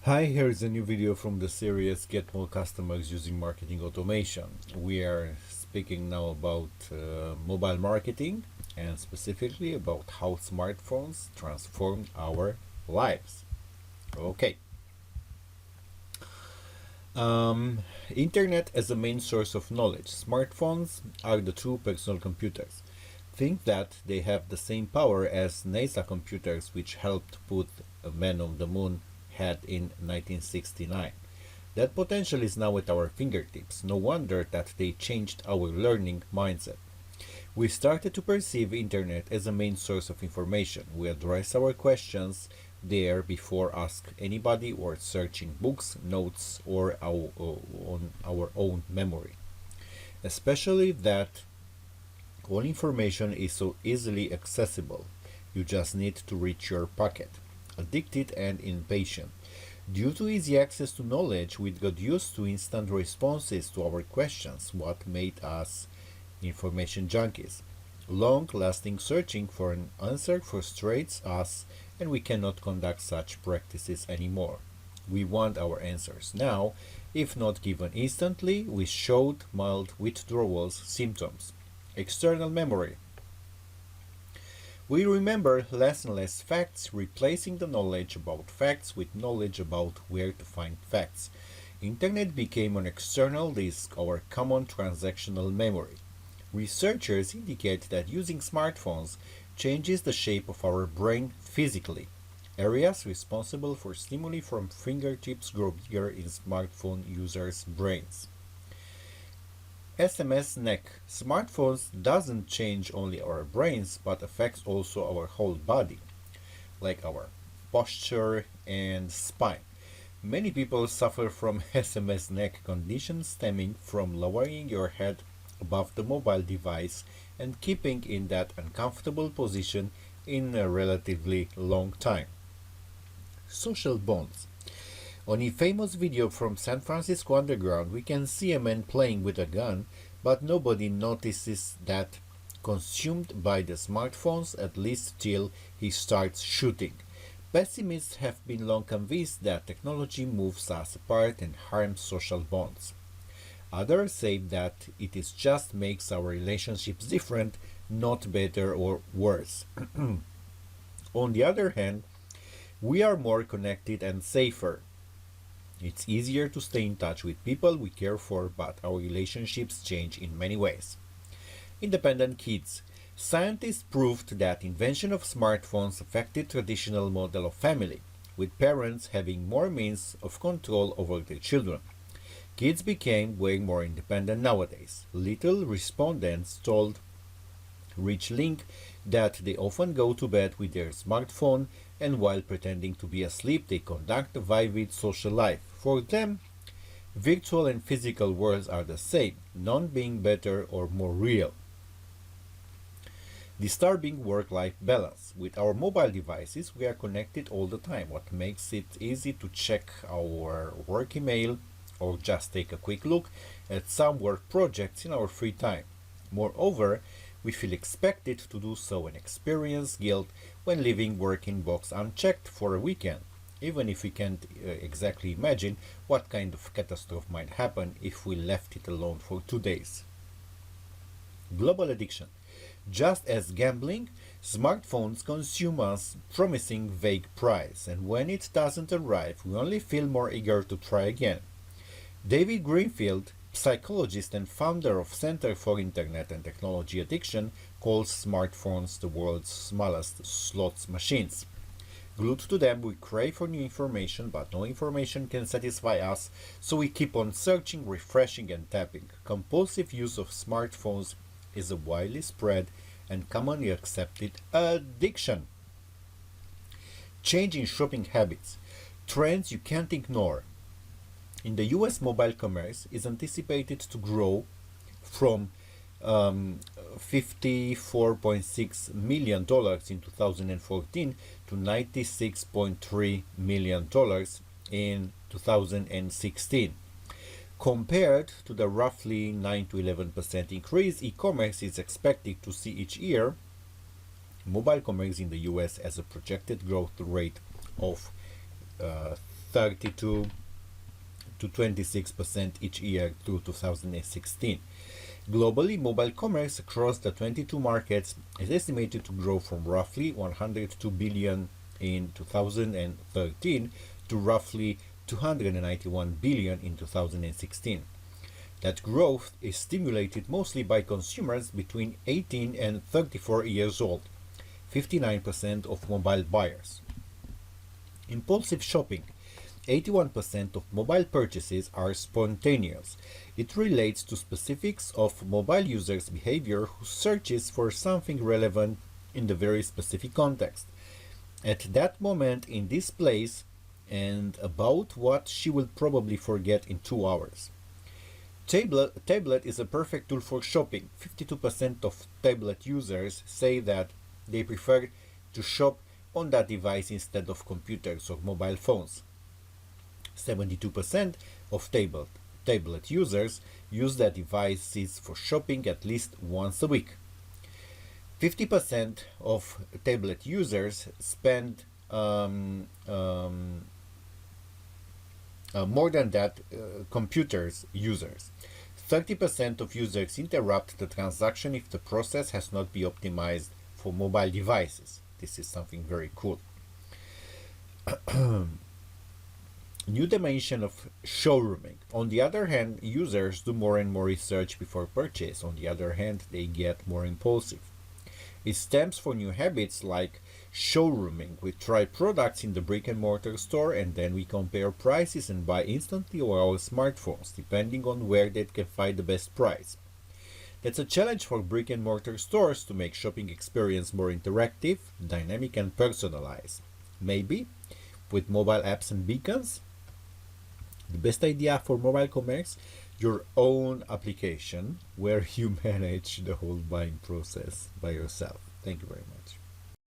Hi, here's a new video from the series Get More Customers Using Marketing Automation. We are speaking now about mobile marketing and specifically about how smartphones transformed our lives. Okay. Internet as a main source of knowledge. Smartphones are the true personal computers. Think that they have the same power as NASA computers, which helped put a man on the moon had in 1969. That potential is now at our fingertips. No wonder that they changed our learning mindset. We started to perceive internet as a main source of information. We address our questions there before ask anybody or searching books, notes, or on our own memory. Especially that all information is so easily accessible. You just need to reach your pocket. Addicted and impatient. Due to easy access to knowledge, we got used to instant responses to our questions, what made us information junkies. Long-lasting searching for an answer frustrates us, and we cannot conduct such practices anymore. We want our answers now, if not given instantly, we showed mild withdrawal symptoms. External memory. We remember less and less facts, replacing the knowledge about facts with knowledge about where to find facts. Internet became an external disk, our common transactional memory. Researchers indicate that using smartphones changes the shape of our brain physically. Areas responsible for stimuli from fingertips grow bigger in smartphone users' brains. SMS neck. Smartphones doesn't change only our brains but affects also our whole body, like our posture and spine. Many people suffer from SMS neck condition stemming from lowering your head above the mobile device and keeping in that uncomfortable position in a relatively long time. Social bonds. On a famous video from San Francisco Underground, we can see a man playing with a gun, but nobody notices that consumed by the smartphones, at least till he starts shooting. Pessimists have been long convinced that technology moves us apart and harms social bonds. Others say that it is just makes our relationships different, not better or worse. On the other hand, we are more connected and safer. It's easier to stay in touch with people we care for, but our relationships change in many ways. Independent kids. Scientists proved that invention of smartphones affected traditional model of family, with parents having more means of control over their children. Kids became way more independent nowadays. Little respondents told Rich Link that they often go to bed with their smartphone and while pretending to be asleep they conduct a vivid social life. For them, virtual and physical worlds are the same, none being better or more real. Disturbing work-life balance. With our mobile devices, we are connected all the time, what makes it easy to check our work email or just take a quick look at some work projects in our free time. Moreover, we feel expected to do so and experience guilt when leaving work inbox unchecked for a weekend, even if we can't exactly imagine what kind of catastrophe might happen if we left it alone for 2 days. Global addiction. Just as gambling, smartphones consume us, promising vague prize, and when it doesn't arrive, we only feel more eager to try again. David Greenfield, psychologist and founder of Center for Internet and Technology Addiction, calls smartphones the world's smallest slot machines. Glued to them, we crave for new information, but no information can satisfy us, so we keep on searching, refreshing, and tapping. Compulsive use of smartphones is a widely spread and commonly accepted addiction. Change in shopping habits. Trends you can't ignore. In the US, mobile commerce is anticipated to grow from $54.6 million in 2014 to $96.3 million in 2016. Compared to the roughly 9 to 11% increase e-commerce is expected to see each year, mobile commerce in the US has a projected growth rate of 32 to 26% each year through 2016. Globally, mobile commerce across the 22 markets is estimated to grow from roughly 102 billion in 2013 to roughly 291 billion in 2016. That growth is stimulated mostly by consumers between 18 and 34 years old, 59% of mobile buyers. Impulsive shopping. 81% of mobile purchases are spontaneous. It relates to specifics of mobile users' behavior who searches for something relevant in the very specific context. At that moment in this place and about what she will probably forget in 2 hours. Tablet is a perfect tool for shopping. 52% of tablet users say that they prefer to shop on that device instead of computers or mobile phones. 72% of tablet users use their devices for shopping at least once a week. 50% of tablet users spend more than that computers users. 30% of users interrupt the transaction if the process has not been optimized for mobile devices. This is something very cool. New dimension of showrooming. On the other hand, users do more and more research before purchase. On the other hand, they get more impulsive. It stems from new habits like showrooming. We try products in the brick and mortar store and then we compare prices and buy instantly on our smartphones, depending on where they can find the best price. That's a challenge for brick and mortar stores to make shopping experience more interactive, dynamic and personalized. Maybe with mobile apps and beacons. The best idea for mobile commerce, your own application where you manage the whole buying process by yourself. Thank you very much.